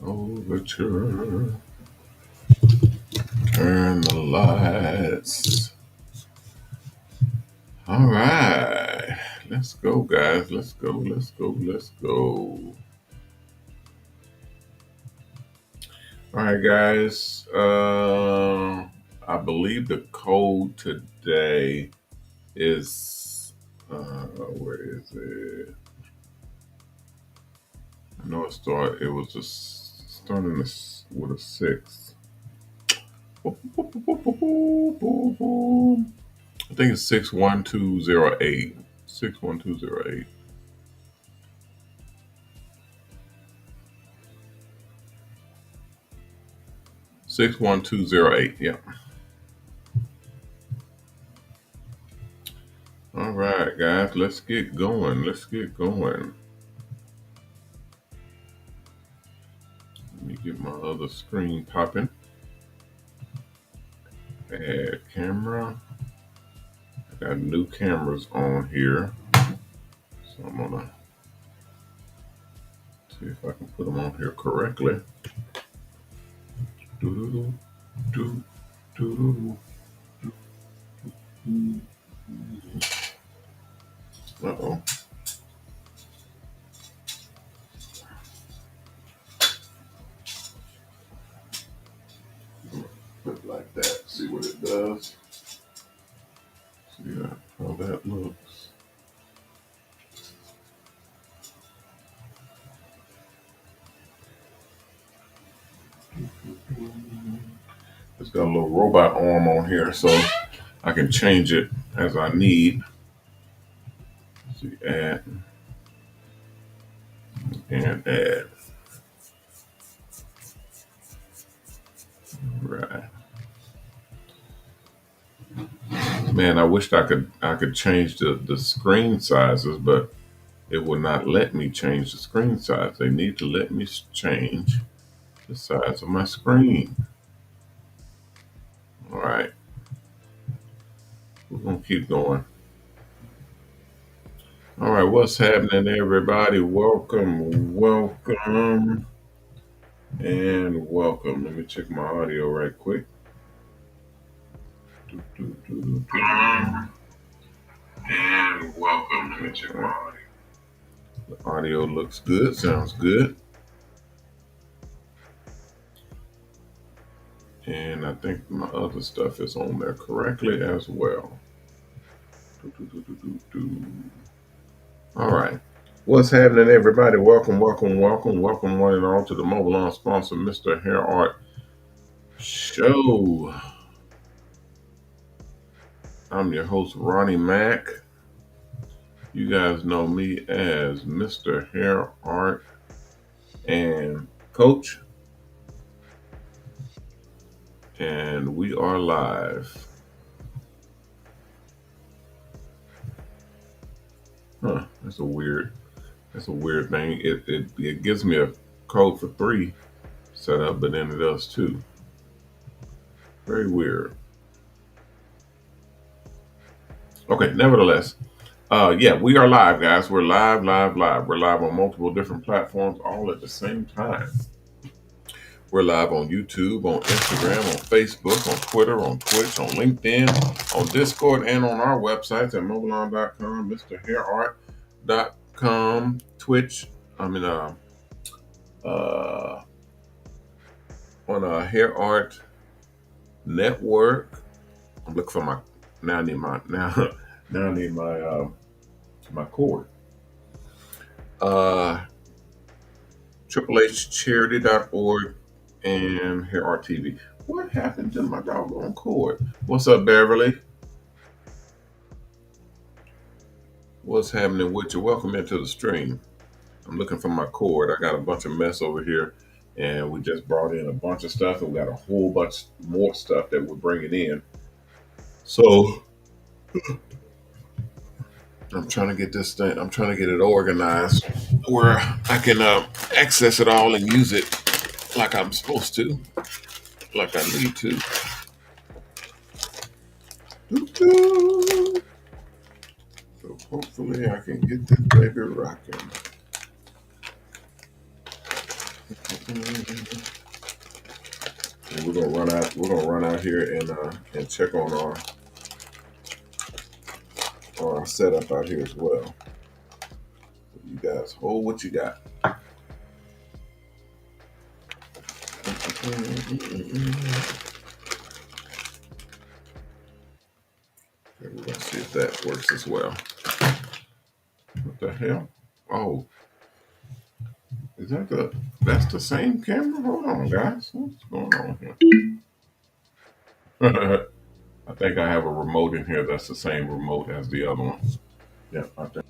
Overture. Turn the lights. All right. Let's go, guys. Let's go. Let's go. Let's go. All right, guys. I believe the code today is where is it? I know it was just starting with a 6. I think it's 61208. 61208. Six 61208. Yeah. All right, guys, let's get going. Let's get going. Let me get my other screen popping. Add camera. I got new cameras on here. So I'm gonna see if I can put them on here correctly. Do do do do. Uh-oh. Put it like that. See what it does. See how that looks. It's got a little robot arm on here, so I can change it as I need. See, add and add. Right. Man, I wished I could change the screen sizes, but it will not let me change the screen size. They need to let me change the size of my screen. All right. We're going to keep going. All right. What's happening, everybody? Welcome, welcome, and welcome. Let me check my audio right quick. And welcome. Let me check my audio. The audio looks good. Sounds good. And I think my other stuff is on there correctly as well. All right. What's happening, everybody? Welcome, welcome, welcome, welcome one and all to the Mobile Salons sponsor, MrHairArt Show. I'm your host, Ronnie Mac. You guys know me as MrHairArt and Coach. And we are live. Huh, that's a weird thing. It gives me a code for 3 set up, but then it does 2. Very weird. Okay, nevertheless, yeah, we are live, guys. We're live. We're live on multiple different platforms all at the same time. We're live on YouTube, on Instagram, on Facebook, on Twitter, on Twitch, on LinkedIn, on Discord, and on our websites at mobileon.com, MrHairArt.com, Twitch. On HairArt Network. I'm looking for my now I need my my cord. TripleHCharity.org and HairArt TV. What happened to my doggone cord? What's up, Beverly? What's happening with you? Welcome into the stream. I'm looking for my cord. I got a bunch of mess over here, and we just brought in a bunch of stuff, and we got a whole bunch more stuff that we're bringing in. So I'm trying to get this thing. I'm trying to get it organized where I can access it all and use it like I'm supposed to, like I need to. So hopefully I can get this baby rocking. And we're gonna run out. We're gonna run out here and check on our setup out here as well. You guys hold what you got. Okay, we're gonna see if that works as well. What the hell? Oh, is that that's the same camera? Hold on, guys. What's going on here? I think I have a remote in here that's the same remote as the other one. Yeah, I think.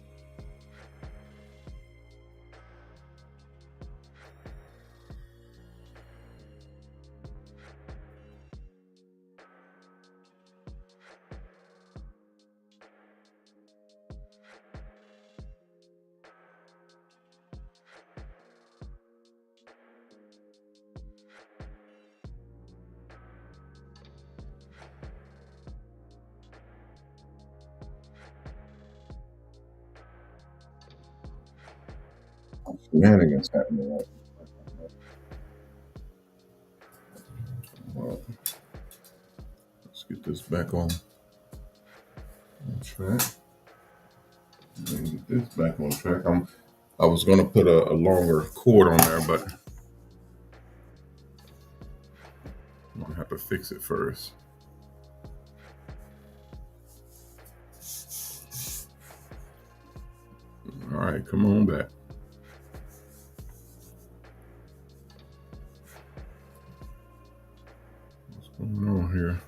Shenanigans happening. Well, let's get this back on track. Get this back on track. I was gonna put a longer cord on there, but I'm gonna have to fix it first. All right, come on back. What's going on here?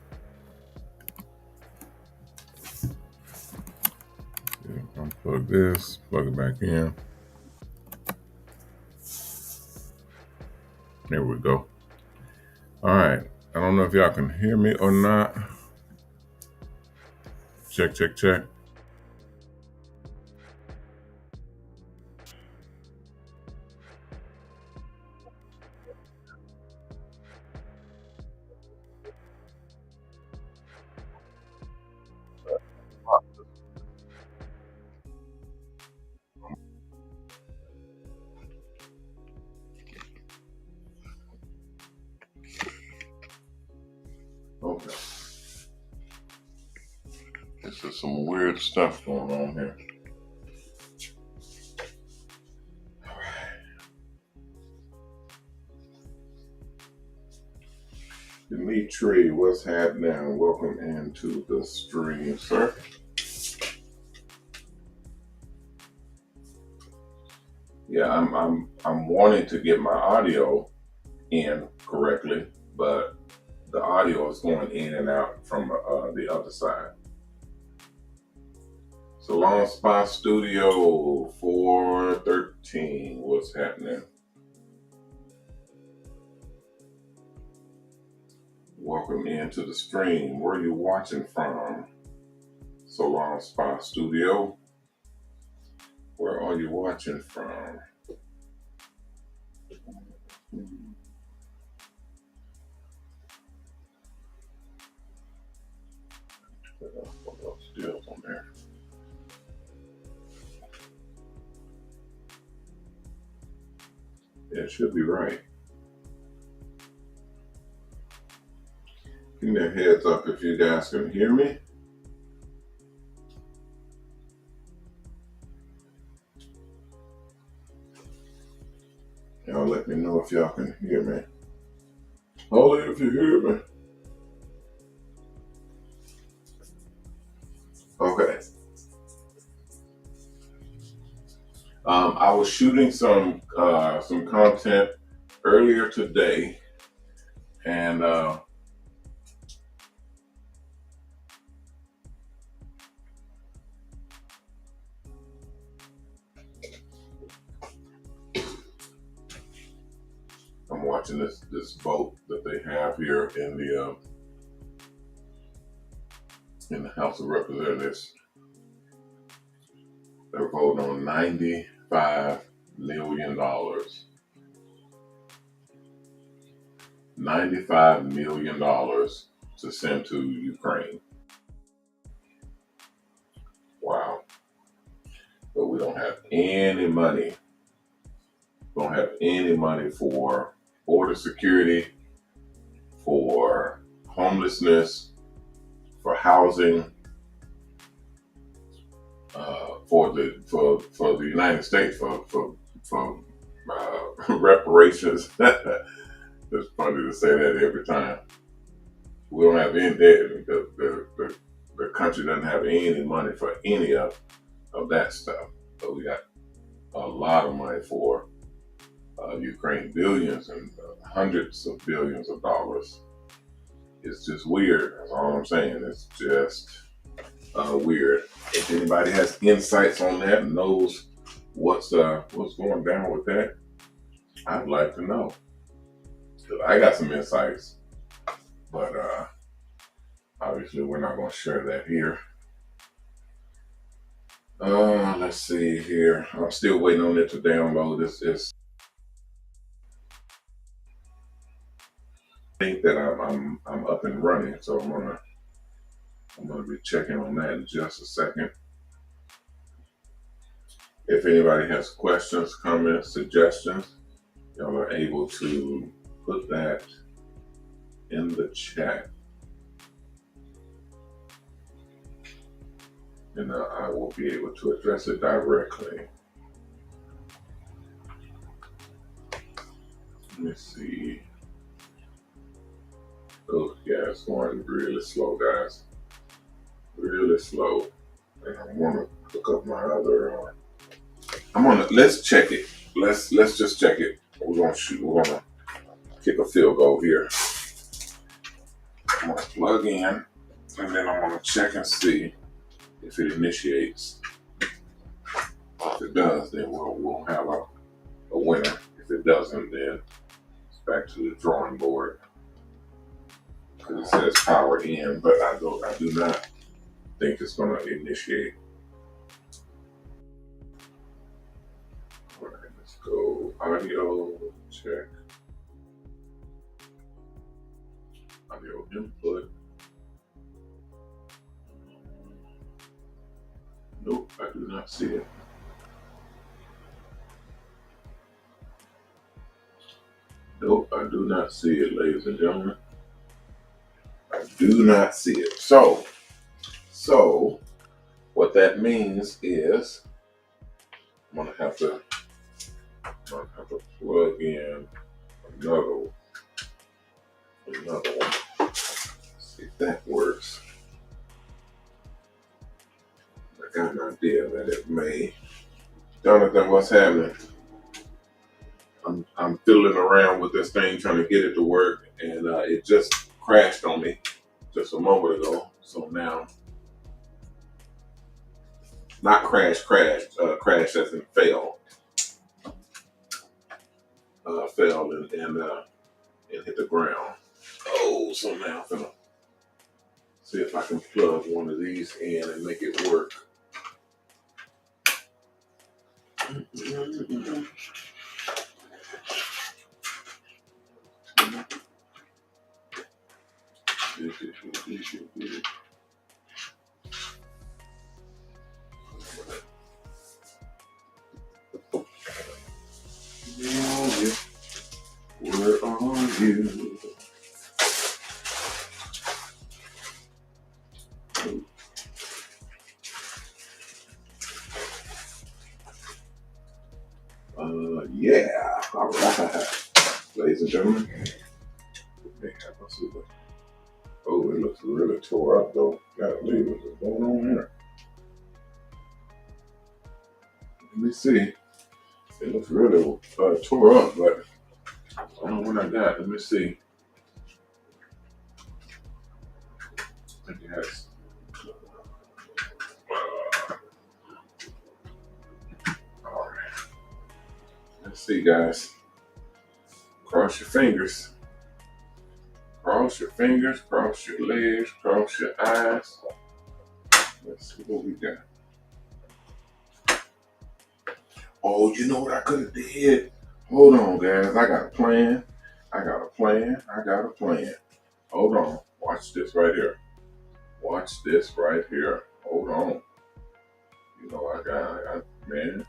Yeah, unplug this, plug it back in. There we go. All right. I don't know if y'all can hear me or not. Check, check, check. Okay. This is some weird stuff going on here. Dimitri, what's happening? Welcome into the stream, sir. Yeah, I'm wanting to get my audio in correctly, but the audio is going in and out from the other side. Salon Spa Studio 413, what's happening? Welcome into the stream. Where are you watching from? Salon Spa Studio. Where are you watching from? What else still on there? Yeah, it should be right. Give me a heads up if you guys can hear me. Y'all let me know if y'all can hear me. Only if you hear me. Okay. I was shooting some content earlier today, and I'm watching this vote that they have here in the House of Representatives. They're voting on $95 million. $95 million to send to Ukraine. Wow. But we don't have any money. We don't have any money for border security, for homelessness, for housing, for the United States, for reparations. It's funny to say that every time. We don't have any debt. The country doesn't have any money for any of that stuff. But we got a lot of money for Ukraine, billions and hundreds of billions of dollars. It's just weird. That's all I'm saying. It's just weird. If anybody has insights on that and knows what's going down with that, I'd like to know. 'Cause I got some insights, but obviously we're not going to share that here. Let's see here. I'm still waiting on it to download. It's I think that I'm up and running, so I'm gonna be checking on that in just a second. If anybody has questions, comments, suggestions, y'all are able to put that in the chat, and I will be able to address it directly. Let me see. Oh yeah, it's going really slow, guys. Really slow. And I want to look up my other. Let's check it. Let's just check it. We're gonna kick a field goal here. I'm gonna plug in, and then I'm gonna check and see if it initiates. If it does, then we'll have a winner. If it doesn't, then it's back to the drawing board. Because it says power in, but I do not think it's gonna initiate. All right, let's go audio check. Audio input. Nope, I do not see it. Nope, I do not see it, ladies and gentlemen. I do not see it. So what that means is I'm gonna have to plug in another one. See if that works. I got an idea that it may. Jonathan, what's happening? I'm fiddling around with this thing trying to get it to work, and it just crashed on me just a moment ago. So now, not crashed as in fail. Fell and hit the ground. Oh, so now I'm gonna see if I can plug one of these in and make it work. Where are you? Yeah, all right, ladies and gentlemen. Oh, it looks really tore up though. Golly, what's going on here? Let me see. It looks really tore up, but I don't know what I got. Let me see. I think it has. All right. Let's see, guys. Cross your fingers. Cross your fingers, cross your legs, cross your eyes. Let's see what we got. Oh, you know what I could have did? Hold on, guys. I got a plan. Hold on. Watch this right here. Hold on. You know I got man.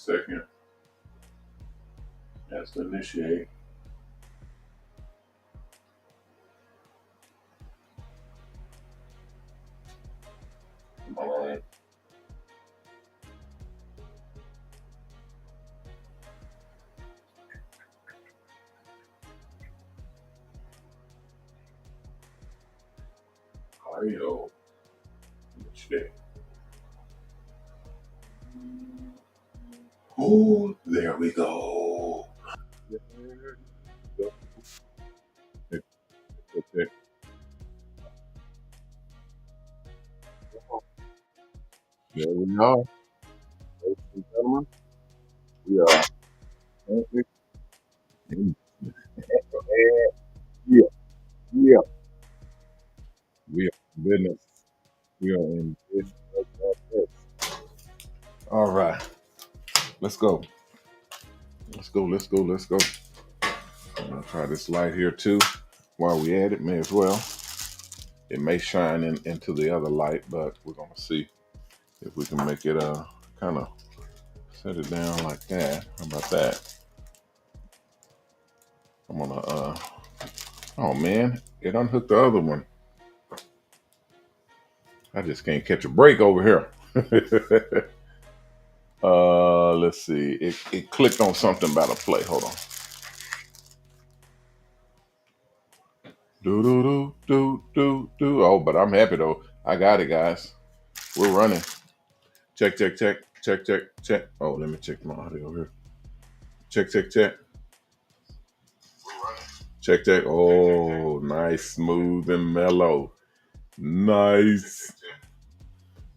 second. Has to initiate. All right. Audio. Oh, there we go. There we go. Okay. There we are, ladies and gentlemen. We are perfect. Yeah, yeah. We are in business. We are in business. All right. Let's go. Let's go. Let's go. Let's go. I'm gonna try this light here too. While we at it, may as well. It may shine into the other light, but we're gonna see if we can make it kind of set it down like that. How about that? I'm gonna oh man, it unhooked the other one. I just can't catch a break over here. Let's see. It clicked on something about a play. Hold on. Do do do do do do. Oh, but I'm happy though. I got it, guys. We're running. Check check check check check check. Oh, let me check my audio here. Check check check. Check check. Oh, nice, smooth and mellow. Nice,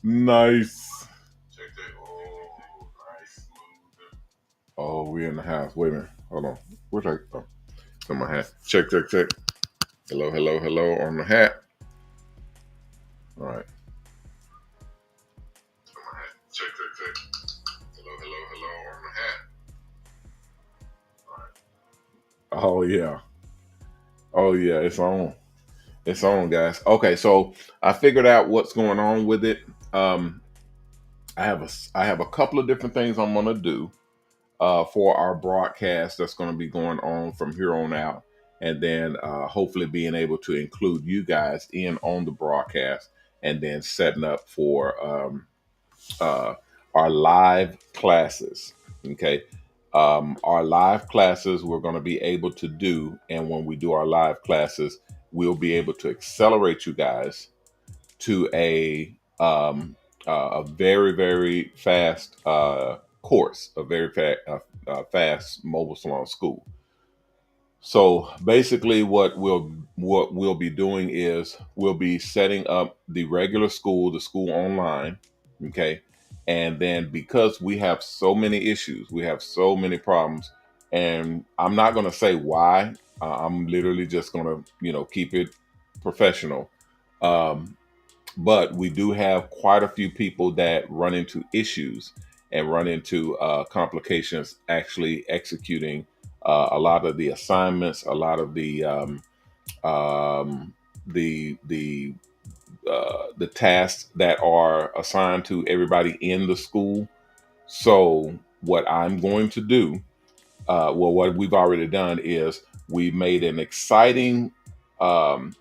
nice. Check check. Oh, nice, smooth. Oh, we in the house. Wait a minute. Hold on. Where's I? Oh, it's on my hat. Check check check. Hello, hello, hello on the hat. All right. Check, check, check. Hello, hello, hello on the hat. All right. Oh yeah. Oh yeah. It's on. It's on, guys. Okay, so I figured out what's going on with it. Um, I have a couple of different things I'm gonna do for our broadcast that's going to be going on from here on out, and then hopefully being able to include you guys in on the broadcast, and then setting up for uh, our live classes. Okay. Our live classes we're going to be able to do. And when we do our live classes, we'll be able to accelerate you guys to a very, very fast course, a very fast mobile salon school. So basically, what we'll be doing is we'll be setting up the regular school, the school online, okay, and then because we have so many issues, we have so many problems, and I'm not going to say why. I'm literally just going to keep it professional. Um, but we do have quite a few people that run into issues and run into complications actually executing a lot of the assignments, a lot of um, the tasks that are assigned to everybody in the school. So what I'm going to do, well, what we've already done is we made an exciting um,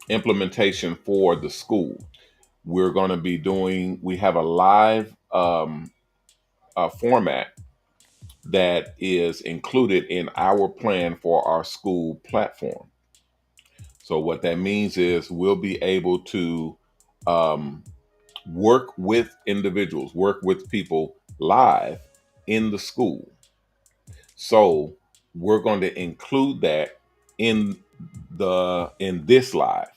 implementation for the school. We're going to be doing, we have a live format that is included in our plan for our school platform. So, what that means is we'll be able to um, work with individuals, work with people live in the school. So, we're going to include that in in this live.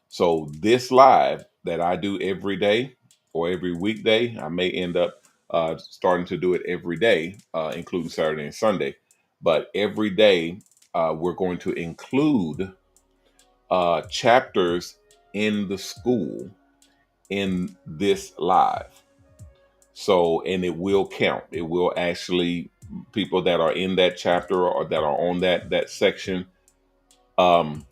So this live that I do every day or every weekday, I may end up starting to do it every day, including Saturday and Sunday. But every day, we're going to include chapters in the school in this live. So, and it will count. It will actually, people that are in that chapter or that are on that section, um,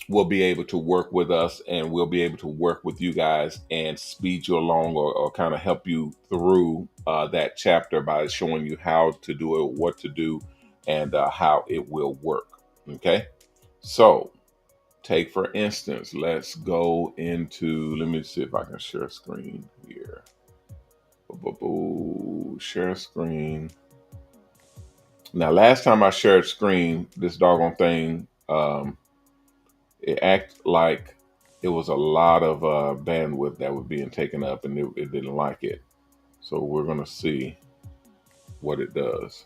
will be able to work with us, and we'll be able to work with you guys and speed you along, or kind of help you through that chapter by showing you how to do it, what to do, and how it will work. Okay. So take, for instance, let's go into, let me see if I can share a screen here. Share screen. Now, last time I shared screen, this doggone thing, it acted like it was a lot of bandwidth that was being taken up, and it didn't like it. So we're going to see what it does.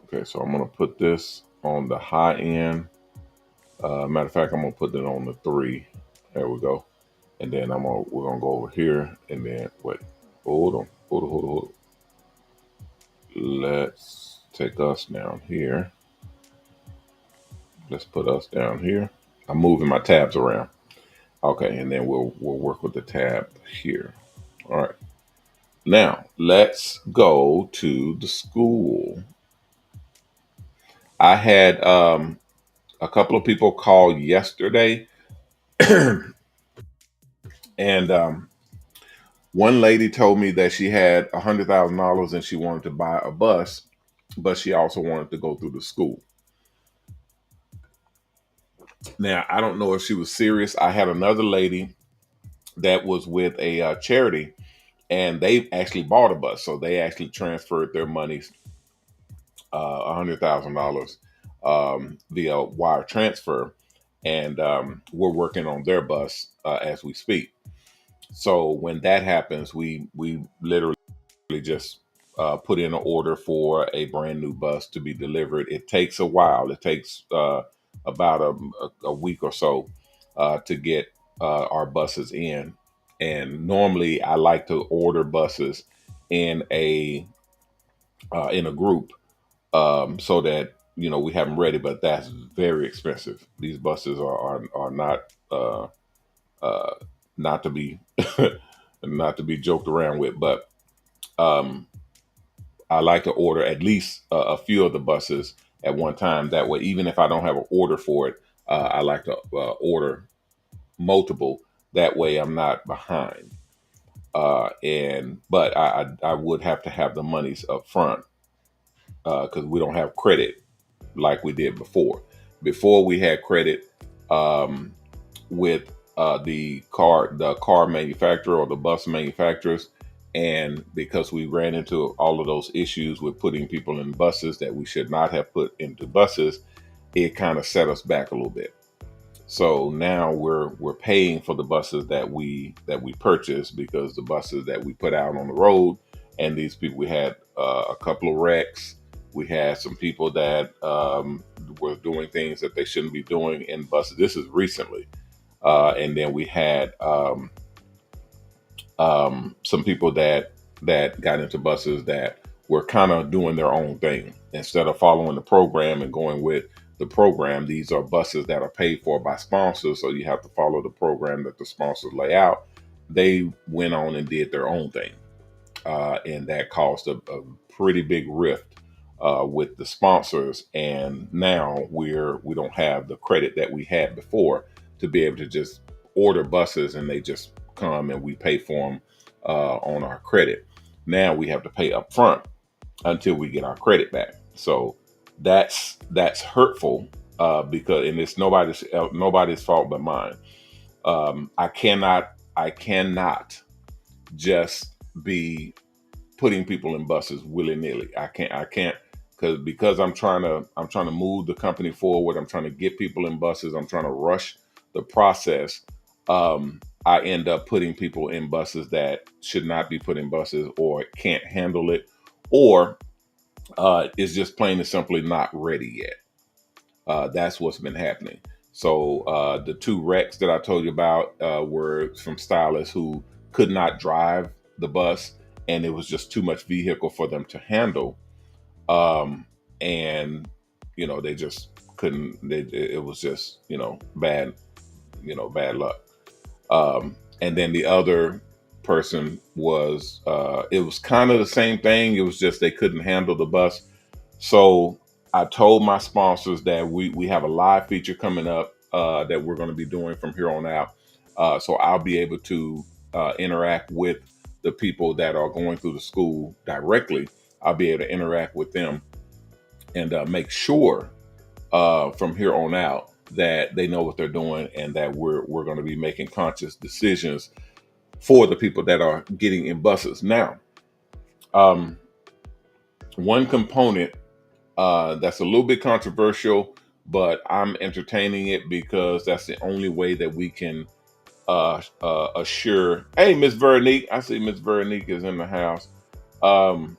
Okay, so I'm going to put this on the high end. Matter of fact, I'm going to put it on the 3. There we go. And then we're going to go over here, and then wait. Hold on. Let's take us down here. Let's put us down here. I'm moving my tabs around. Okay, and then we'll work with the tab here. All right. Now let's go to the school. I had a couple of people call yesterday, and one lady told me that she had $100,000 and she wanted to buy a bus, but she also wanted to go through the school. Now, I don't know if she was serious. I had another lady that was with a charity, and they actually bought a bus. So they actually transferred their monies, $100,000 via wire transfer. And we're working on their bus as we speak. So when that happens, we literally just put in an order for a brand new bus to be delivered. It takes a while. It takes about a week or so to get our buses in. And normally I like to order buses in a group, so that we have them ready. But that's very expensive. These buses are not not to be not to be joked around with. But I like to order at least a few of the buses at one time. That way, even if I don't have an order for it, I like to order multiple. That way, I'm not behind. But I would have to have the monies up front, because we don't have credit like we did before. Before we had credit with the car manufacturer or the bus manufacturers, and because we ran into all of those issues with putting people in buses that we should not have put into buses, it kind of set us back a little bit. So now we're paying for the buses that we purchased, because the buses that we put out on the road, and these people, we had a couple of wrecks. We had some people that were doing things that they shouldn't be doing in buses. This is recently. And then we had some people that got into buses that were kind of doing their own thing instead of following the program and going with the program. These are buses that are paid for by sponsors, so you have to follow the program that the sponsors lay out. They went on and did their own thing, and that caused a pretty big rift with the sponsors. And now we don't have the credit that we had before to be able to just order buses and they just come and we pay for them on our credit. Now we have to pay up front until we get our credit back. So that's hurtful, because, and it's nobody's fault but mine. I cannot just be putting people in buses willy-nilly. I can't, because I'm trying to move the company forward. I'm trying to get people in buses. I'm trying to rush the process. I end up putting people in buses that should not be put in buses, or can't handle it, or is just plain and simply not ready yet. That's what's been happening. So the 2 wrecks that I told you about were from stylists who could not drive the bus, and it was just too much vehicle for them to handle. And they just couldn't. It was just bad luck. And then the other person it was kind of the same thing. It was just they couldn't handle the bus. So I told my sponsors that we have a live feature coming up that we're going to be doing from here on out. So I'll be able to interact with the people that are going through the school directly. I'll be able to interact with them and make sure from here on out that they know what they're doing and that we're going to be making conscious decisions for the people that are getting in buses. Now, um, one component that's a little bit controversial, but I'm entertaining it because that's the only way that we can assure. Hey, Miss Veronique, I see Miss Veronique is in the house. Um,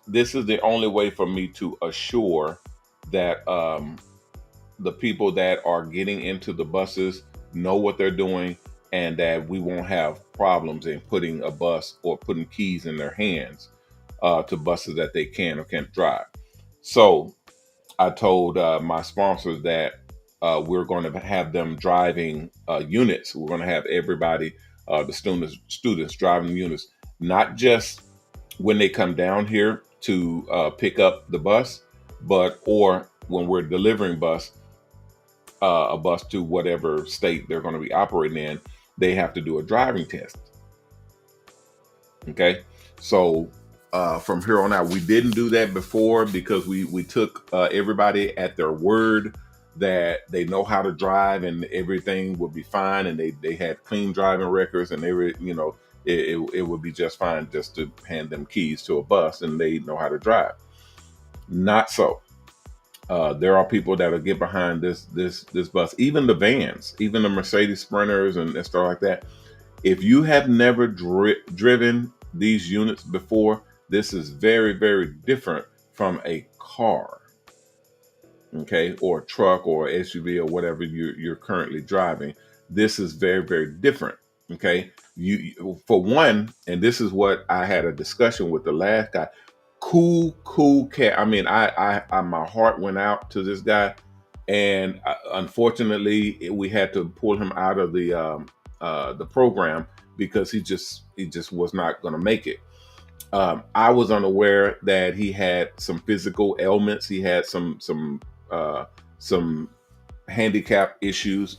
this is the only way for me to assure that the people that are getting into the buses know what they're doing and that we won't have problems in putting a bus or putting keys in their hands to buses that they can or can't drive. So I told my sponsors that we're going to have them driving units. We're going to have everybody, the students driving units, not just when they come down here to pick up the bus, but or when we're delivering a bus to whatever state they're going to be operating in, they have to do a driving test. Okay, so from here on out, we didn't do that before because we took everybody at their word that they know how to drive and everything would be fine, and they had clean driving records, and they were, you know, it would be just fine just to hand them keys to a bus and they know how to drive. Not so. There are people that'll get behind this bus, even the vans, even the Mercedes Sprinters and stuff like that. If you have never driven these units before, this is very, very different from a car, okay, or a truck or SUV or whatever you're currently driving. This is very, very different. Okay, for one, and this is what I had a discussion with the last guy. Cool cat. I mean, I my heart went out to this guy, and unfortunately, we had to pull him out of the program because he just was not going to make it. I was unaware that he had some physical ailments. He had some handicap issues,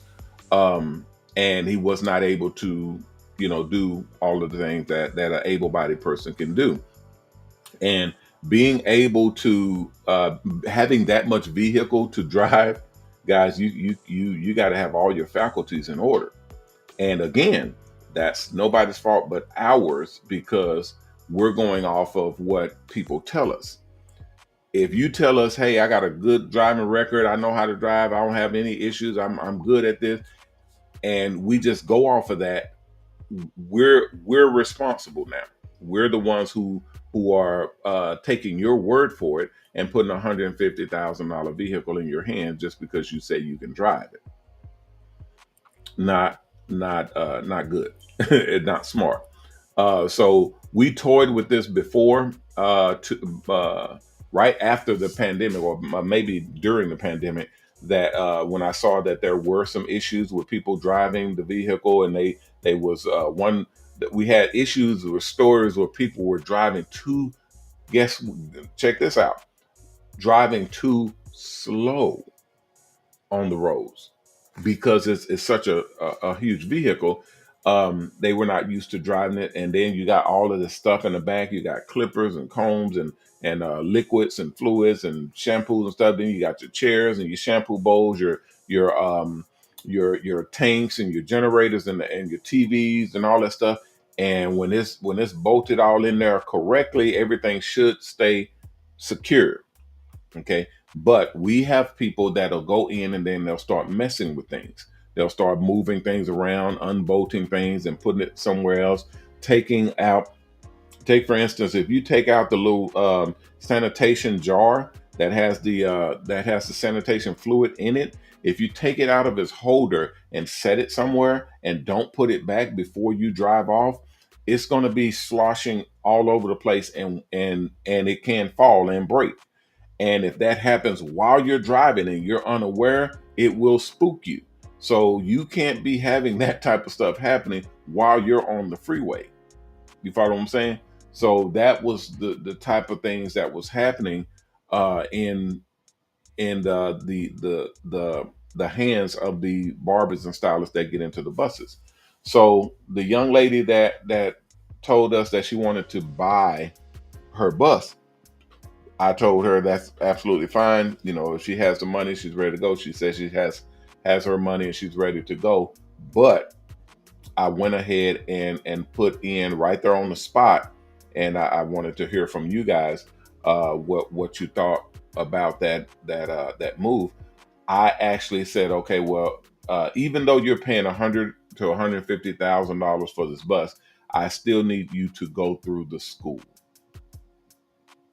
and he was not able to, you know, do all of the things that an able-bodied person can do. And being able to having that much vehicle to drive, guys, you got to have all your faculties in order. And again, that's nobody's fault but ours because we're going off of what people tell us. If you tell us, hey, I got a good driving record, I know how to drive, I don't have any issues, I'm good at this, and we just go off of that, we're responsible now. We're the ones who are taking your word for it and putting $150,000 vehicle in your hand just because you say you can drive it. Not good. It's not smart. So we toyed with this before, right after the pandemic, or maybe during the pandemic. That when I saw that there were some issues with people driving the vehicle, and they was one that we had issues with stories where people were driving too. Guess check this out, driving too slow on the roads because it's such a huge vehicle. They were not used to driving it, and then you got all of this stuff in the back. You got clippers and combs and liquids and fluids and shampoos and stuff. Then you got your chairs and your shampoo bowls, your tanks and your generators and your TVs and all that stuff. And when it's bolted all in there correctly, everything should stay secure. Okay. But we have people that'll go in and then they'll start messing with things. They'll start moving things around, unbolting things and putting it somewhere else, taking out. Take for instance, if you take out the little sanitation jar that has the sanitation fluid in it, if you take it out of its holder and set it somewhere and don't put it back before you drive off, it's going to be sloshing all over the place, and it can fall and break. And if that happens while you're driving and you're unaware, it will spook you. So you can't be having that type of stuff happening while you're on the freeway. You follow what I'm saying? So that was the type of things that was happening in in the hands of the barbers and stylists that get into the buses. So the young lady that told us that she wanted to buy her bus, I told her that's absolutely fine. You know, if she has the money, she's ready to go. She says she has her money and she's ready to go. But I went ahead and put in right there on the spot, and I wanted to hear from you guys what you thought about that move. I actually said, okay, well, even though you're paying $100,000 to $150,000 for this bus, I still need you to go through the school.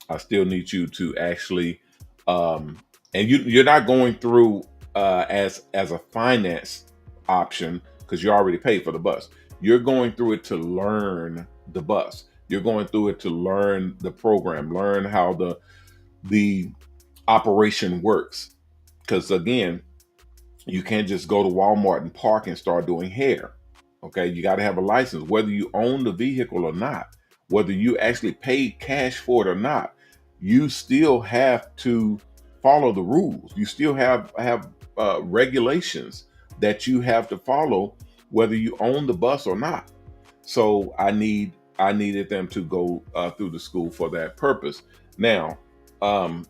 I still need you to actually, um, and you're not going through as a finance option because you already paid for the bus. You're going through it to learn the bus. You're going through it to learn the program, learn how the operation works. Because again, you can't just go to Walmart and park and start doing hair. Okay, you got to have a license, whether you own the vehicle or not, whether you actually paid cash for it or not. You still have to follow the rules. You still have regulations that you have to follow, whether you own the bus or not. So I needed them to go through the school for that purpose. Now, um,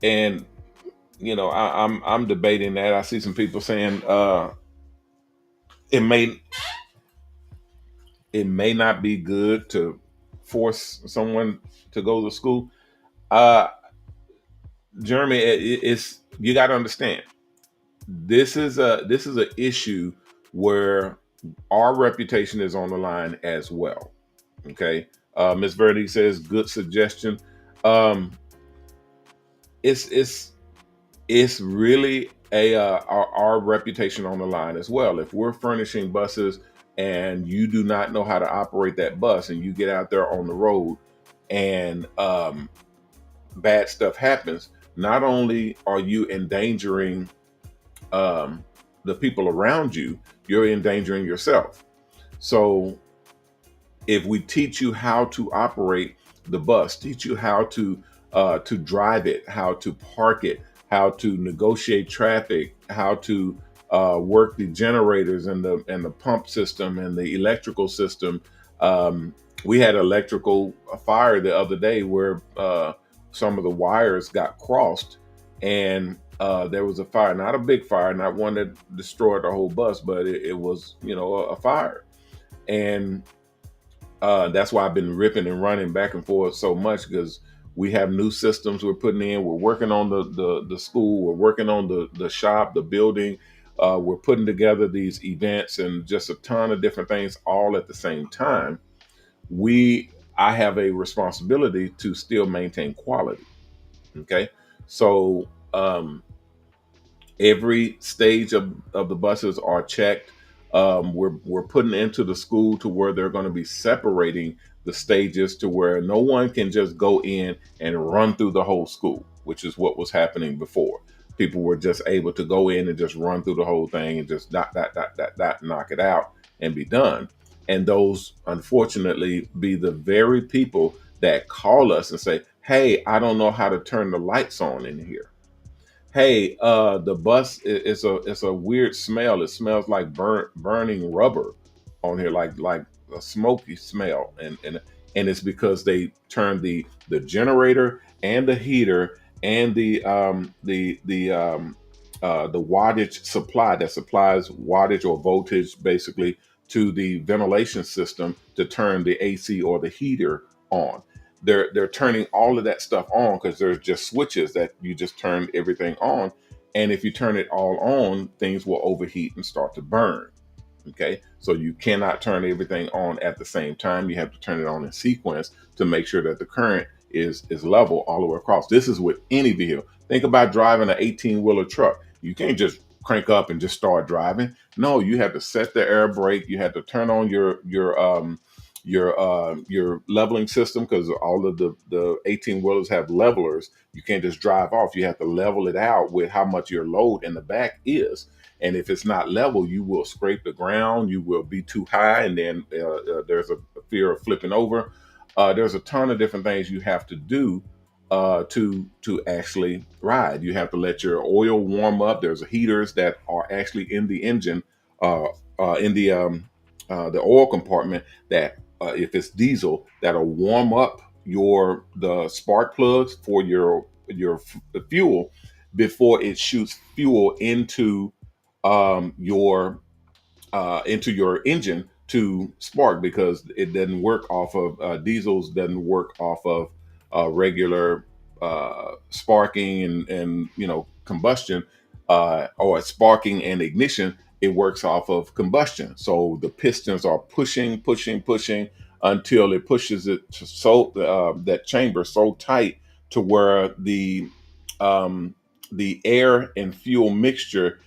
and you know, I'm debating that. I see some people saying it may it may not be good to force someone to go to school. Uh, Jeremy, it's you got to understand. This is an issue where our reputation is on the line as well. Okay, Miss Verdi says good suggestion. Um, it's it's really our reputation on the line as well. If we're furnishing buses and you do not know how to operate that bus and you get out there on the road and bad stuff happens, not only are you endangering um, the people around you, you're endangering yourself. So if we teach you how to operate the bus, teach you how to drive it, how to park it, how to negotiate traffic, how to work the generators and the pump system and the electrical system. We had electrical fire the other day where some of the wires got crossed, and there was a fire, not a big fire, not one that destroyed the whole bus, but it was, you know, a fire. And that's why I've been ripping and running back and forth so much, because we have new systems we're putting in. We're working on the school. We're working on the shop, the building. We're putting together these events and just a ton of different things all at the same time. I have a responsibility to still maintain quality. Okay, so every stage of the buses are checked. We're putting into the school to where they're going to be separating the stages to where no one can just go in and run through the whole school, which is what was happening before. People were just able to go in and just run through the whole thing and just dot, knock it out and be done. And those, unfortunately, be the very people that call us and say, "Hey, I don't know how to turn the lights on in here. Hey, the bus it's a weird smell. It smells like burning rubber on here, like a smoky smell." And it's because they turned the generator and the heater and the wattage supply that supplies wattage or voltage basically to the ventilation system to turn the AC or the heater on. They're turning all of that stuff on because there's just switches that you just turn everything on. And if you turn it all on, things will overheat and start to burn. Okay, so you cannot turn everything on at the same time. You have to turn it on in sequence to make sure that the current is level all the way across. This is with any vehicle. Think about driving an 18-wheeler truck. You can't just crank up and just start driving. No, you have to set the air brake. You have to turn on your leveling system, because all of the 18 wheelers have levelers. You can't just drive off. You have to level it out with how much your load in the back is. And if it's not level, you will scrape the ground. You will be too high, and then there's a fear of flipping over. There's a ton of different things you have to do to actually ride. You have to let your oil warm up. There's heaters that are actually in the engine, uh, in the oil compartment that if it's diesel, that'll warm up the spark plugs for fuel before it shoots fuel into your engine to spark, because it doesn't work off of diesels, doesn't work off of regular sparking and combustion, or sparking and ignition. It works off of combustion. So the pistons are pushing until it pushes it to that chamber so tight to where the air and fuel mixture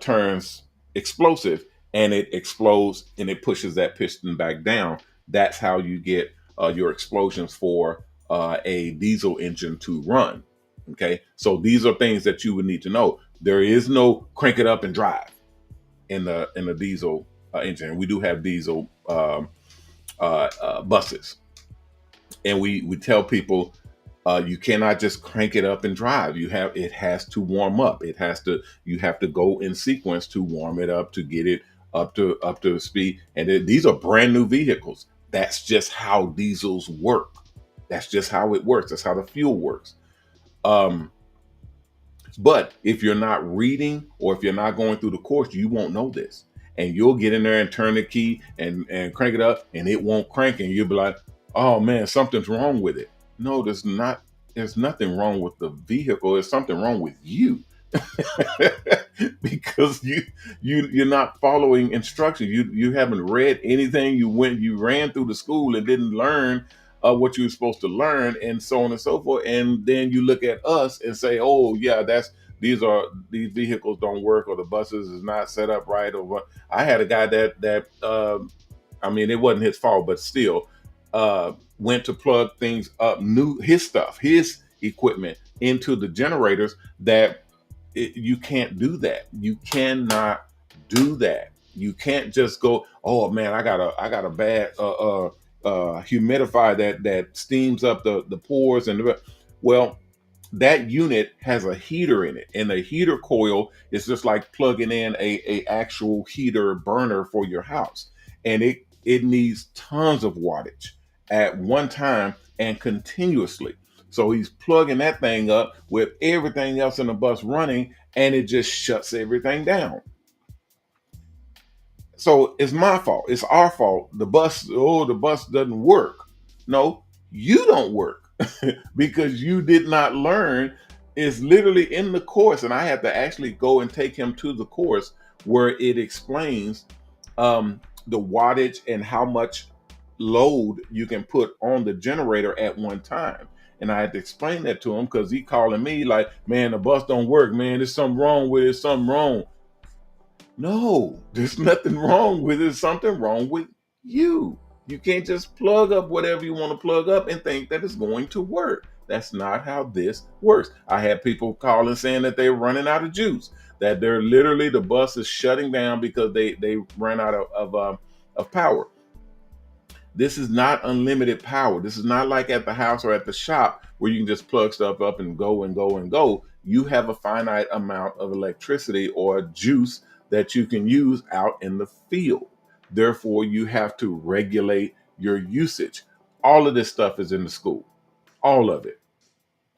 turns explosive, and it explodes and it pushes that piston back down. That's how you get your explosions for a diesel engine to run. Okay, so these are things that you would need to know. There is no crank it up and drive in the diesel engine. We do have diesel buses, and we tell people you cannot just crank it up and drive. It has to warm up. You have to go in sequence to warm it up to get it up to speed. And these are brand new vehicles. That's just how diesels work. That's just how it works. That's how the fuel works. Um, but if you're not reading, or if you're not going through the course, you won't know this. And you'll get in there and turn the key and crank it up, and it won't crank. And you'll be like, oh man, something's wrong with it. No, there's not. There's nothing wrong with the vehicle. There's something wrong with you. Because you're not following instructions. You haven't read anything. You ran through the school and didn't learn what you were supposed to learn, and so on and so forth. And then you look at us and say, oh yeah, these vehicles don't work, or the buses is not set up right, or what. I had a guy that I mean, it wasn't his fault, but still went to plug things up, his equipment into the generators. You can't do that. You cannot do that. You can't just go, oh man, I got a bad humidifier that steams up the pores well, that unit has a heater in it, and the heater coil is just like plugging in a actual heater burner for your house, and it needs tons of wattage at one time and continuously. So he's plugging that thing up with everything else in the bus running, and it just shuts everything down. So it's my fault. It's our fault. The bus doesn't work. No, you don't work because you did not learn. It's literally in the course, and I had to actually go and take him to the course where it explains the wattage and how much load you can put on the generator at one time. And I had to explain that to him, because he calling me like, man, the bus don't work, man. There's something wrong with it. There's something wrong. No, there's nothing wrong with it. There's something wrong with you. You can't just plug up whatever you want to plug up and think that it's going to work. That's not how this works. I had people calling saying that they're running out of juice, that they're literally, the bus is shutting down because they ran out of power. This is not unlimited power. This is not like at the house or at the shop where you can just plug stuff up and go and go and go. You have a finite amount of electricity or juice that you can use out in the field. Therefore, you have to regulate your usage. All of this stuff is in the school. All of it.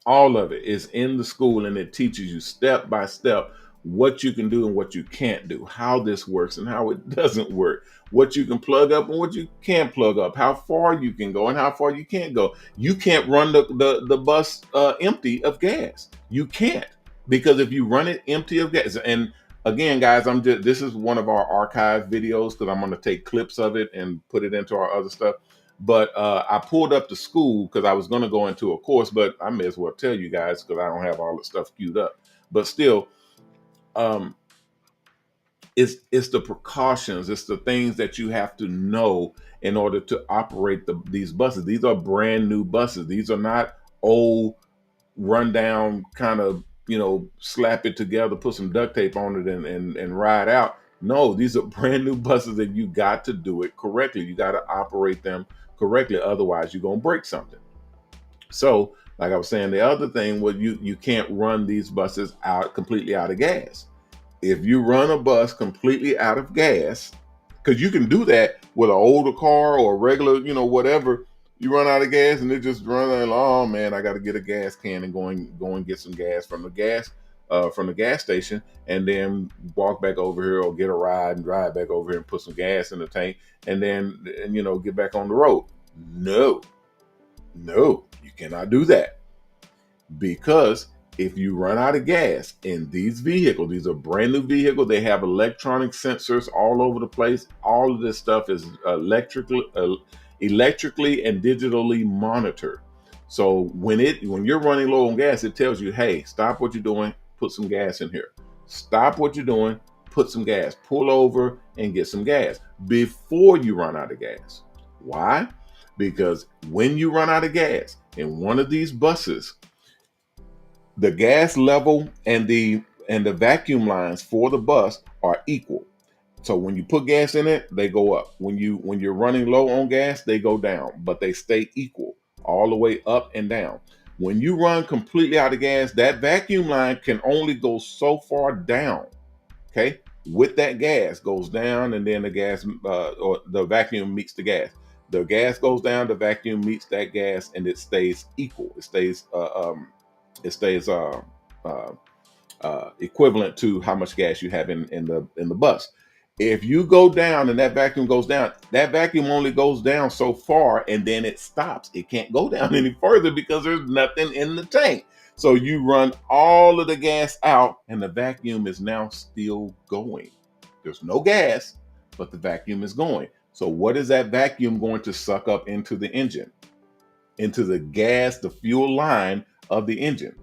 All of it is in the school, and it teaches you step by step what you can do and what you can't do, how this works and how it doesn't work, what you can plug up and what you can't plug up, how far you can go and how far you can't go. You can't run the bus empty of gas. You can't, because if you run it empty of gas, and again, guys, this is one of our archive videos, because I'm going to take clips of it and put it into our other stuff. But I pulled up the school because I was going to go into a course, but I may as well tell you guys because I don't have all the stuff queued up. But still, um, it's the precautions, it's the things that you have to know in order to operate these buses. These are brand new buses. These are not old, rundown kind of, slap it together, put some duct tape on it and ride out. No, these are brand new buses, and you got to do it correctly. You got to operate them correctly. Otherwise, you're going to break something. So Like I was saying, the other thing was you can't run these buses out completely out of gas. If you run a bus completely out of gas, because you can do that with an older car or a regular, whatever. You run out of gas and it just runs. Oh man, I got to get a gas can and go and get some gas from the gas station, and then walk back over here or get a ride and drive back over here and put some gas in the tank, and then get back on the road. No, no, you cannot do that. Because if you run out of gas in these vehicles, these are brand new vehicles, they have electronic sensors all over the place. All of this stuff is electrically and digitally monitored. So when you're running low on gas, it tells you, hey, stop what you're doing, put some gas in here. Stop what you're doing, put some gas. Pull over and get some gas before you run out of gas. Why? Because when you run out of gas in one of these buses, the gas level and the vacuum lines for the bus are equal. So when you put gas in it, they go up. When you're running low on gas, they go down, but they stay equal all the way up and down. When you run completely out of gas, that vacuum line can only go so far down. Okay, with that gas goes down, and then the gas or the vacuum meets the gas. The gas goes down, the vacuum meets that gas, and it stays equal. It stays equivalent to how much gas you have in the bus. If you go down and that vacuum goes down, that vacuum only goes down so far and then it stops. It can't go down any further because there's nothing in the tank. So you run all of the gas out and the vacuum is now still going. There's no gas, but the vacuum is going. So what is that vacuum going to suck up into the engine? Into the gas, the fuel line of the engine.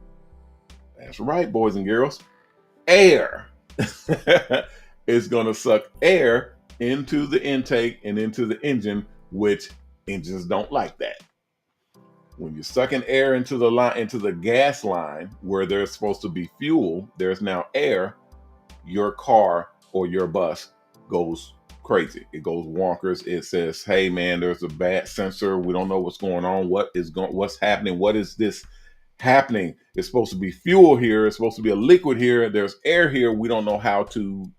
That's right, boys and girls. Air. It's going to suck air into the intake and into the engine, which engines don't like that. When you're sucking air into the line, into the gas line where there's supposed to be fuel, there's now air. Your car or your bus goes crazy. It goes wonkers. It says, "Hey man, there's a bad sensor. We don't know what's going on. What's happening? What is this happening? It's supposed to be fuel here. It's supposed to be a liquid here. There's air here. We don't know how to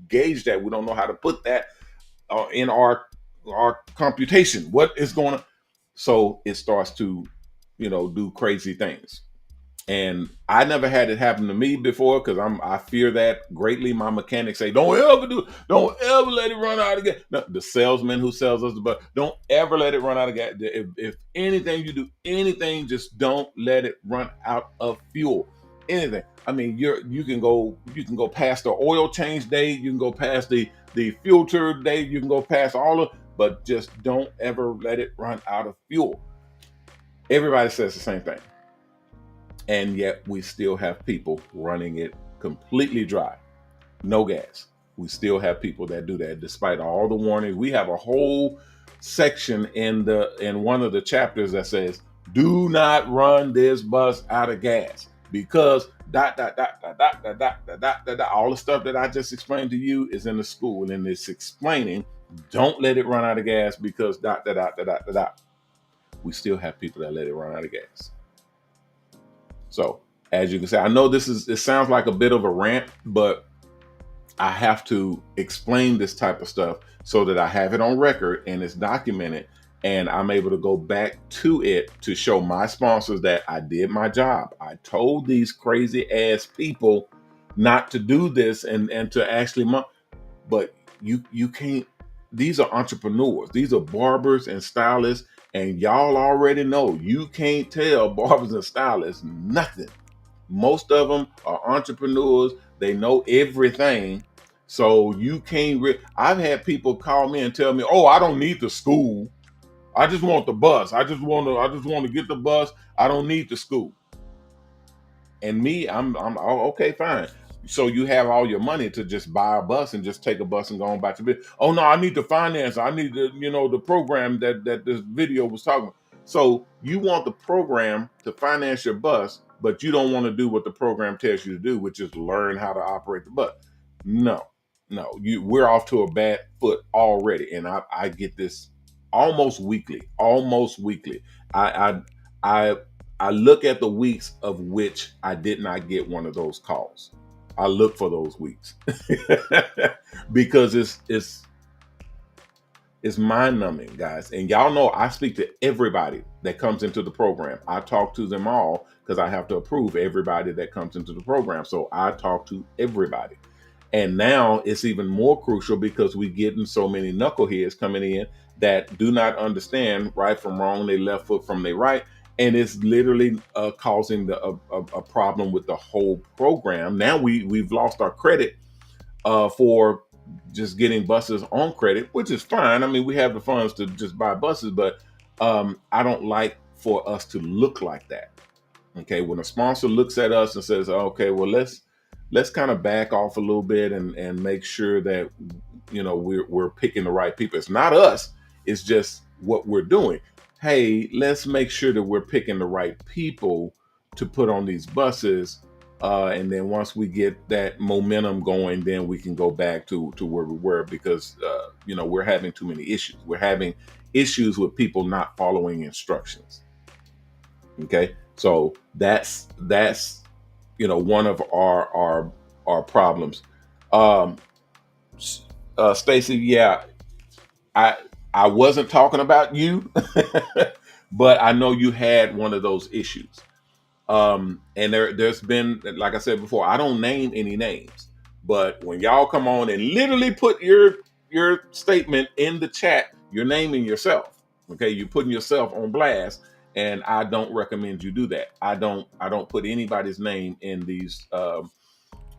gauge that. We don't know how to put that in our computation. What is going on?" So it starts to, do crazy things. And I never had it happen to me before because I fear that greatly. My mechanics say, don't ever let it run out of gas. No, the salesman who sells us the bus, don't ever let it run out of gas. If anything you do, anything, just don't let it run out of fuel. Anything. I mean, you can go past the oil change date, you can go past the filter date, you can go past all of, but just don't ever let it run out of fuel. Everybody says the same thing. And yet we still have people running it completely dry, no gas. We still have people that do that despite all the warnings. We have a whole section in one of the chapters that says, do not run this bus out of gas because all the stuff that I just explained to you is in the school, and it's explaining, don't let it run out of gas because . We still have people that let it run out of gas. So as you can see, I know it sounds like a bit of a rant, but I have to explain this type of stuff so that I have it on record and it's documented, and I'm able to go back to it to show my sponsors that I did my job. I told these crazy ass people not to do this and to actually, but you can't. These are entrepreneurs. These are barbers and stylists. And y'all already know you can't tell barbers and stylists nothing. Most of them are entrepreneurs. They know everything. So you can't. I've had people call me and tell me, "Oh, I don't need the school. I just want the bus. I just want to get the bus. I don't need the school." And me, I'm okay, fine. So you have all your money to just buy a bus and just take a bus and go on back to business. Oh no, I need the finance. I need the program that this video was talking about. So you want the program to finance your bus, but you don't want to do what the program tells you to do, which is learn how to operate the bus. No, we're off to a bad foot already. And I get this almost weekly. I I look at the weeks of which I did not get one of those calls. I look for those weeks because it's mind numbing, guys. And y'all know I speak to everybody that comes into the program. I talk to them all because I have to approve everybody that comes into the program. So I talk to everybody. And now it's even more crucial because we getting so many knuckleheads coming in that do not understand right from wrong, they left foot from their right. And it's literally causing a problem with the whole program. Now we've lost our credit for just getting buses on credit, which is fine. I mean, we have the funds to just buy buses, but I don't like for us to look like that. Okay, when a sponsor looks at us and says, "Okay, well let's kind of back off a little bit and make sure that we're picking the right people." It's not us; it's just what we're doing. Hey, let's make sure that we're picking the right people to put on these buses, and then once we get that momentum going, then we can go back to where we were because we're having too many issues. We're having issues with people not following instructions. Okay, so that's one of our problems. Um, Stacy, yeah, I I wasn't talking about you, but I know you had one of those issues. And there's been, like I said before, I don't name any names, but when y'all come on and literally put your statement in the chat, you're naming yourself. Okay, you're putting yourself on blast, and I don't recommend you do that. I don't put anybody's name in these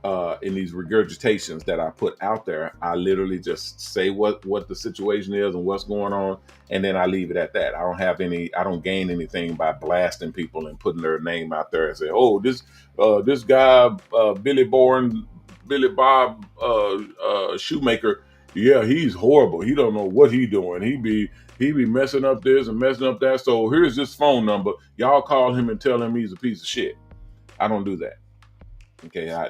regurgitations that I put out there. I literally just say what the situation is and what's going on, and then I leave it at that. I don't gain anything by blasting people and putting their name out there and say, oh, this guy Billy Bob Shoemaker, yeah, he's horrible. He don't know what he doing. He be messing up this and messing up that. So here's this phone number. Y'all call him and tell him he's a piece of shit. I don't do that. Okay, I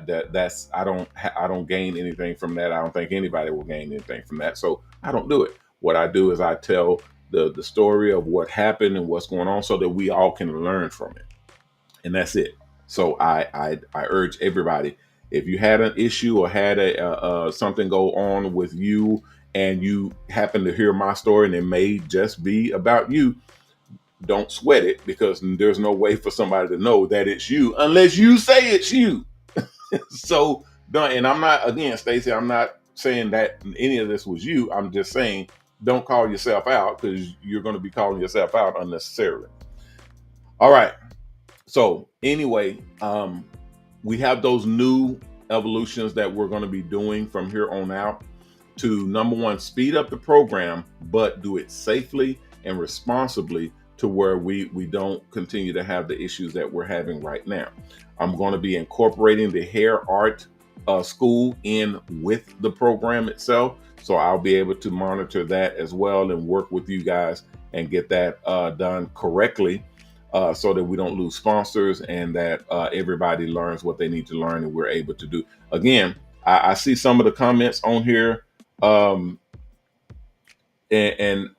don't gain anything from that. I don't think anybody will gain anything from that. So I don't do it. What I do is I tell the story of what happened and what's going on so that we all can learn from it. And that's it. So I urge everybody, if you had an issue or had something go on with you and you happen to hear my story and it may just be about you, don't sweat it because there's no way for somebody to know that it's you unless you say it's you. So don't, and I'm not, again, Stacey, I'm not saying that any of this was you. I'm just saying don't call yourself out because you're going to be calling yourself out unnecessarily. All right. So anyway, we have those new evolutions that we're going to be doing from here on out to, number one, speed up the program, but do it safely and responsibly to where we don't continue to have the issues that we're having right now. I'm going to be incorporating the hair art school in with the program itself. So I'll be able to monitor that as well and work with you guys and get that done correctly so that we don't lose sponsors and that everybody learns what they need to learn and we're able to do. Again, I see some of the comments on here. And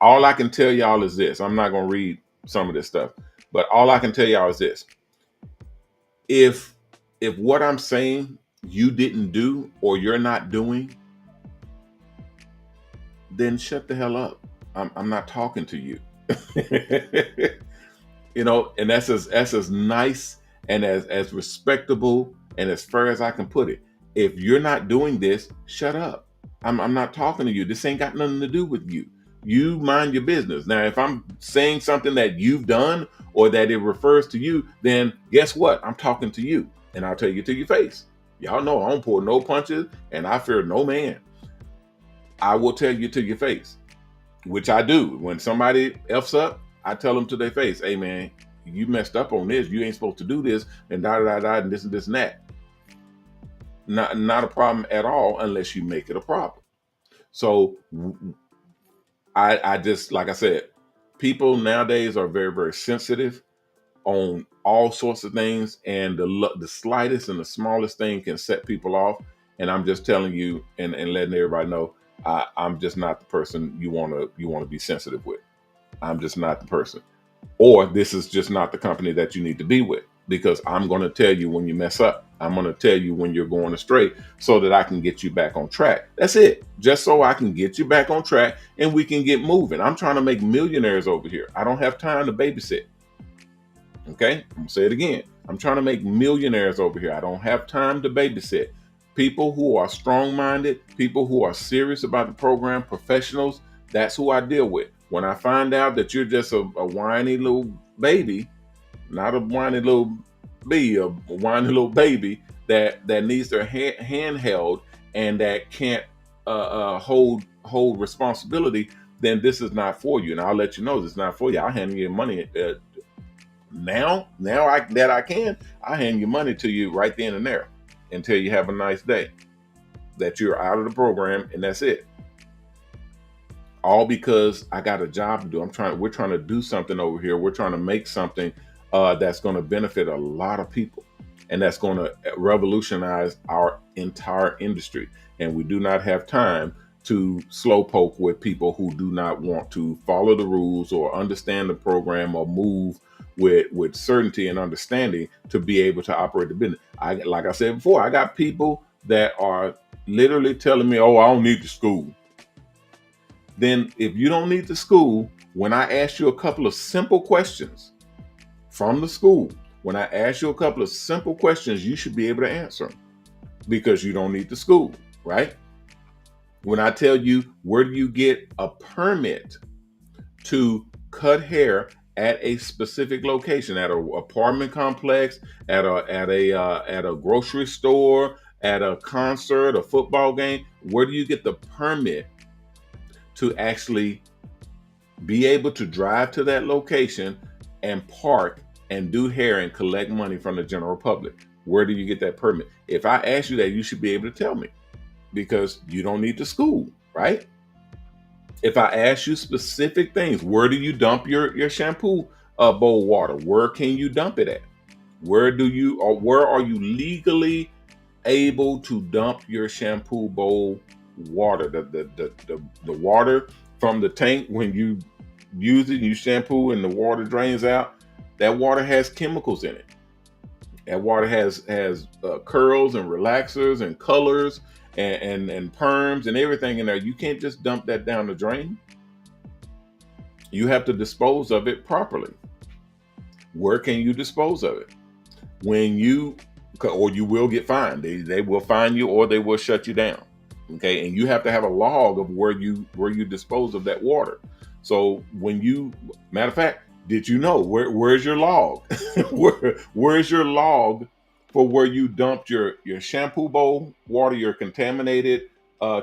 all I can tell y'all is this. I'm not going to read some of this stuff, but all I can tell y'all is this. If what I'm saying you didn't do or you're not doing, then shut the hell up. I'm not talking to you. And that's as nice and as respectable and as fair as I can put it. If you're not doing this, shut up. I'm not talking to you. This ain't got nothing to do with you. You mind your business. Now, if I'm saying something that you've done or that it refers to you, then guess what? I'm talking to you and I'll tell you to your face. Y'all know I don't pull no punches and I fear no man. I will tell you to your face, which I do. When somebody F's up, I tell them to their face, hey man, you messed up on this. You ain't supposed to do this and and this and this and that. Not a problem at all unless you make it a problem. So I just, like I said, people nowadays are very, very sensitive on all sorts of things, and the slightest and the smallest thing can set people off. And I'm just telling you and letting everybody know, I'm just not the person you want to be sensitive with. I'm just not the person. or this is just not the company that you need to be with, because I'm going to tell you when you mess up. I'm going to tell you when you're going astray so that I can get you back on track. That's it. Just so I can get you back on track and we can get moving. I'm trying to make millionaires over here. I don't have time to babysit. Okay, I'm gonna say it again. I'm trying to make millionaires over here. I don't have time to babysit. People who are strong-minded, people who are serious about the program, professionals, that's who I deal with. When I find out that you're just a whiny little baby, not a whiny little bee, a whiny little baby that needs their hand held and that can't hold responsibility, then this is not for you. And I'll let you know this is not for you. I'll hand you your money now I can, I hand your money to you right then and there until you have a nice day, that you're out of the program, and that's it. All because I got a job to do. We're trying to do something over here. We're trying to make something that's going to benefit a lot of people, and that's going to revolutionize our entire industry. And we do not have time to slowpoke with people who do not want to follow the rules or understand the program or move with certainty and understanding to be able to operate the business. Like I said before, I got people that are literally telling me, "Oh, I don't need the school." Then if you don't need the school, when I ask you a couple of simple questions from the school, when I ask you a couple of simple questions, you should be able to answer them because you don't need the school, right? When I tell you, where do you get a permit to cut hair at a specific location, at an apartment complex, at a grocery store, at a concert, a football game, where do you get the permit to actually be able to drive to that location and park and do hair and collect money from the general public? Where do you get that permit? If I ask you that, you should be able to tell me because you don't need the school, right? If I ask you specific things, where do you dump your shampoo bowl water? Where can you dump it at? Where are you legally able to dump your shampoo bowl water? The water from the tank, when you use it, you shampoo and the water drains out, that water has chemicals in it. That water has curls and relaxers and colors and perms and everything in there. You can't just dump that down the drain. You have to dispose of it properly. Where can you dispose of it? Or you will get fined. They will fine you or they will shut you down. Okay, and you have to have a log of where you dispose of that water. So matter of fact, did you know where's your log? Where's your log for where you dumped your shampoo bowl water, your contaminated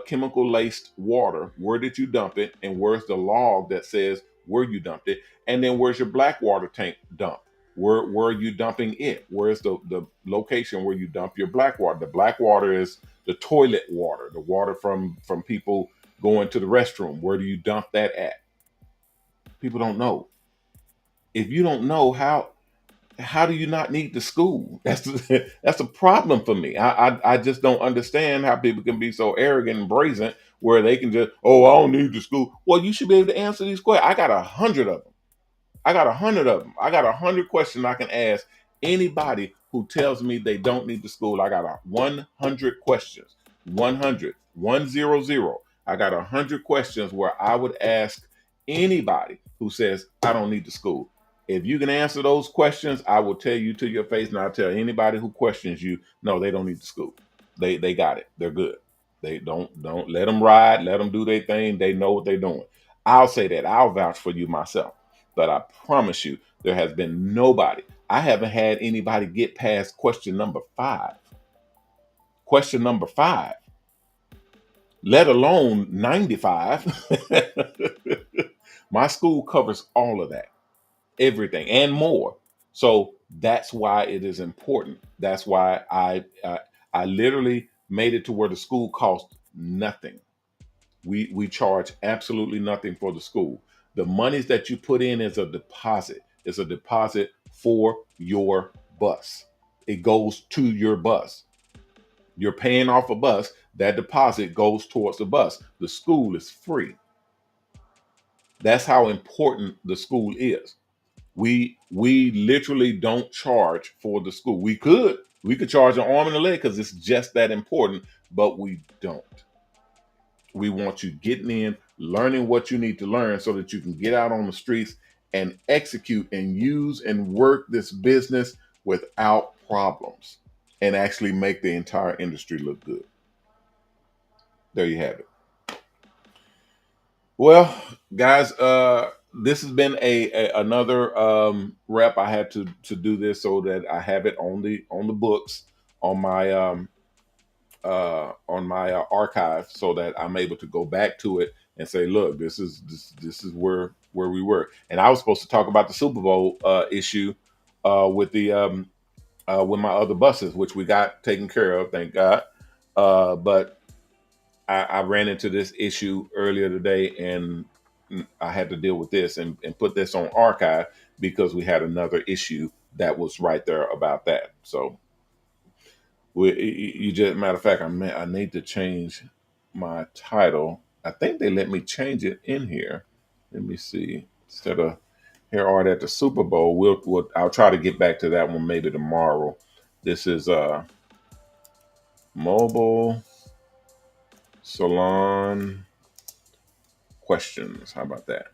chemical laced water? Where did you dump it? And where's the log that says where you dumped it? And then where's your black water tank dump? Where are you dumping it? Where's the location where you dump your black water? The black water is the toilet water, the water from people going to the restroom. Where do you dump that at? People don't know. If you don't know, how do you not need the school? That's a problem for me. I just don't understand how people can be so arrogant and brazen where they can just, oh, I don't need the school. Well, you should be able to answer these questions. I got 100 of them. I got 100 of them. I got 100 questions I can ask anybody who tells me they don't need the school. I got 100 questions. 100. 100. I got 100 questions where I would ask anybody who says I don't need the school. If you can answer those questions, I will tell you to your face, and I'll tell anybody who questions you, no, they don't need the school. They got it. They're good. They don't let them ride. Let them do their thing. They know what they're doing. I'll say that. I'll vouch for you myself. But I promise you, there has been nobody. I haven't had anybody get past question number 5. Question number 5, let alone 95. My school covers all of that, everything and more. So that's why it is important. That's why I literally made it to where the school costs nothing. We charge absolutely nothing for the school. The monies that you put in is a deposit. It's a deposit for your bus. It goes to your bus. You're paying off a bus. That deposit goes towards the bus. The school is free. That's how important the school is. We literally don't charge for the school. We could charge an arm and a leg because it's just that important, but we don't. We want you getting in, learning what you need to learn so that you can get out on the streets and execute and use and work this business without problems and actually make the entire industry look good. There you have it. Well, guys, this has been another rep. I had to do this so that I have it on the books on my archive, so that I'm able to go back to it and say, look, this is where we were. And I was supposed to talk about the Super Bowl issue with my other buses, which we got taken care of, thank God. But I ran into this issue earlier today, and I had to deal with this and put this on archive because we had another issue that was right there about that. So you just, matter of fact, I need to change my title. I think they let me change it in here. Let me see. Instead of Hair Art at the Super Bowl, I'll try to get back to that one maybe tomorrow. This is Mobile Salon Questions. How about that?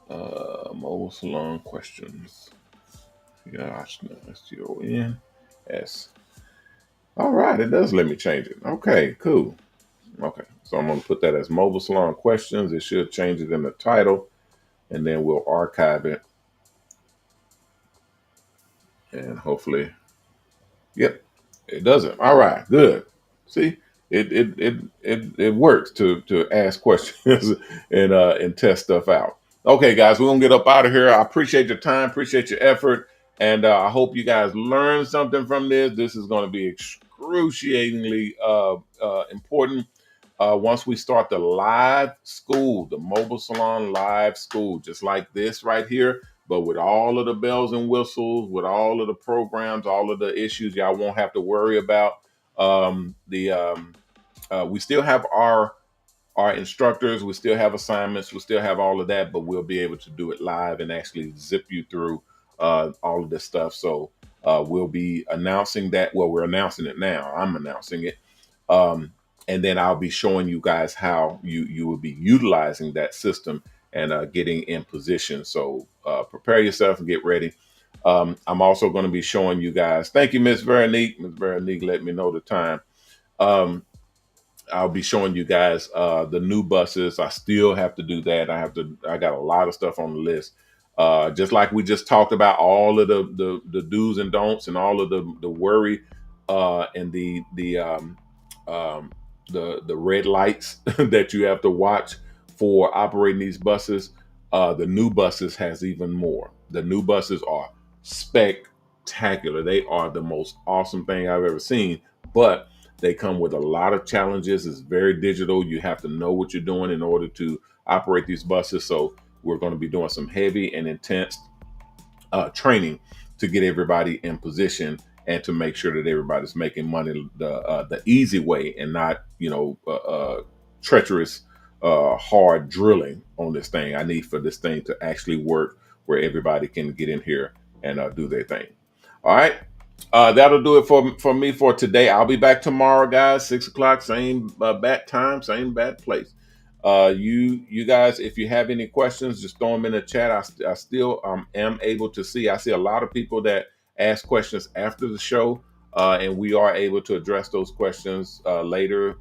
Mobile Salon Questions. Gosh, no, STONS. All right, it does let me change it. Okay, cool. Okay, so I'm going to put that as Mobile Salon Questions. It should change it in the title, and then we'll archive it. And hopefully, yep, it does it. All right, good. See, it works to ask questions and test stuff out. Okay, guys, we're gonna get up out of here. I appreciate your time, appreciate your effort, and I hope you guys learned something from this. This is going to be excruciatingly important. Once we start the live school, the Mobile Salon live school, just like this right here, but with all of the bells and whistles, with all of the programs, all of the issues y'all won't have to worry about. We still have our instructors, we still have assignments, we still have all of that, but we'll be able to do it live and actually zip you through all of this stuff. So we'll be announcing that. Well, we're announcing it now. I'm announcing it. And then I'll be showing you guys how you will be utilizing that system and getting in position. So prepare yourself and get ready. I'm also going to be showing you guys. Thank you, Miss Veronique. Miss Veronique let me know the time. I'll be showing you guys the new buses. I still have to do that. I got a lot of stuff on the list. Just like we just talked about, all of the do's and don'ts and all of the worry and the red lights that you have to watch for operating these buses. The new buses has even more. The new buses are spectacular. They are the most awesome thing I've ever seen, but they come with a lot of challenges. It's very digital. You have to know what you're doing in order to operate these buses. So we're going to be doing some heavy and intense training to get everybody in position and to make sure that everybody's making money the easy way and not, treacherous, hard drilling on this thing. I need for this thing to actually work where everybody can get in here and do their thing. All right. That'll do it for me for today. I'll be back tomorrow, guys. 6 o'clock, same bat time, same bad place. You guys, if you have any questions, just throw them in the chat. I still am able to see. I see a lot of people that ask questions after the show, and we are able to address those questions later.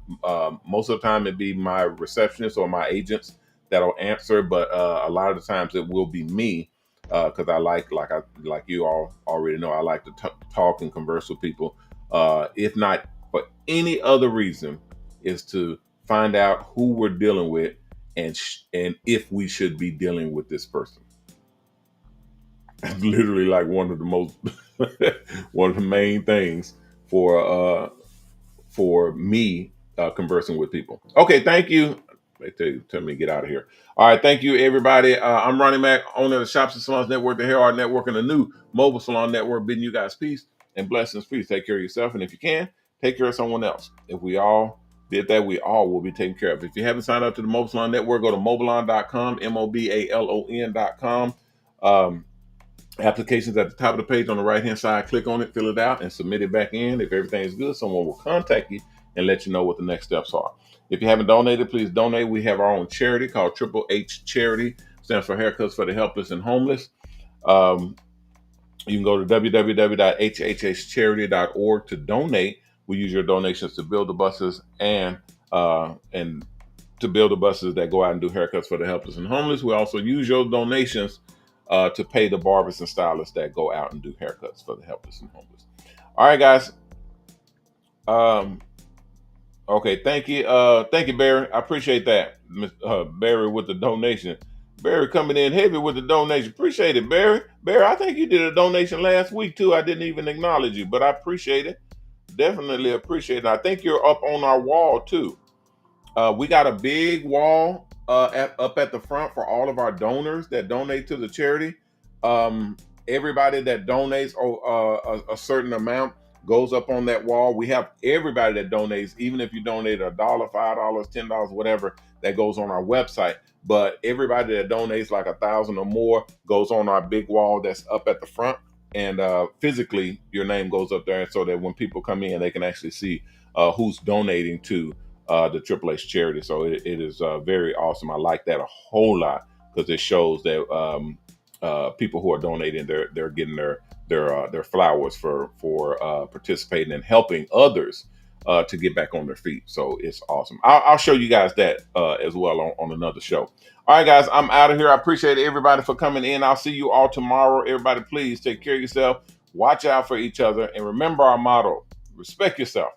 Most of the time, it'd be my receptionist or my agents that'll answer, but a lot of the times it will be me. Because I like you all already know, I like to talk and converse with people. If not for any other reason, is to find out who we're dealing with and if we should be dealing with this person. Literally, like one of the most one of the main things for me conversing with people. Okay, thank you. They tell me to get out of here. All right, thank you, everybody. I'm Ronnie Mac, owner of the Shops Salons Network, the HairArt Network, and the new Mobile Salon Network. Bidding you guys peace and blessings. Please take care of yourself, and if you can, take care of someone else. If we all Did that, we all will be taken care of. If you haven't signed up to the Mobile Salon Network, go to mobilon.com, mobalon.com. Applications at the top of the page on the right-hand side. Click on it, fill it out, and submit it back in. If everything is good, someone will contact you and let you know what the next steps are. If you haven't donated, please donate. We have our own charity called Triple H Charity. Stands for Haircuts for the Helpless and Homeless. You can go to www.hhscharity.org to donate. We use your donations to build the buses and to build the buses that go out and do haircuts for the helpless and homeless. We also use your donations to pay the barbers and stylists that go out and do haircuts for the helpless and homeless. All right, guys. Okay, thank you, Barry. I appreciate that, Barry, with the donation. Barry coming in heavy with the donation. Appreciate it, Barry. Barry, I think you did a donation last week too. I didn't even acknowledge you, but I appreciate it. Definitely appreciate it. I think you're up on our wall too. We got a big wall up at the front for all of our donors that donate to the charity. Everybody that donates a certain amount goes up on that wall. We have everybody that donates, even if you donate $1, $5, $10, whatever, that goes on our website. But everybody that donates like 1,000 or more goes on our big wall that's up at the front. And physically, your name goes up there so that when people come in, they can actually see who's donating to the Triple H charity. So it is very awesome. I like that a whole lot because it shows that people who are donating, they're getting their flowers for participating and helping others to get back on their feet. So it's awesome. I'll show you guys that as well on another show. All right, guys, I'm out of here. I appreciate everybody for coming in. I'll see you all tomorrow. Everybody, please take care of yourself. Watch out for each other. And remember our motto, respect yourself,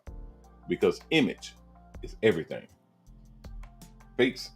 because image is everything. Peace.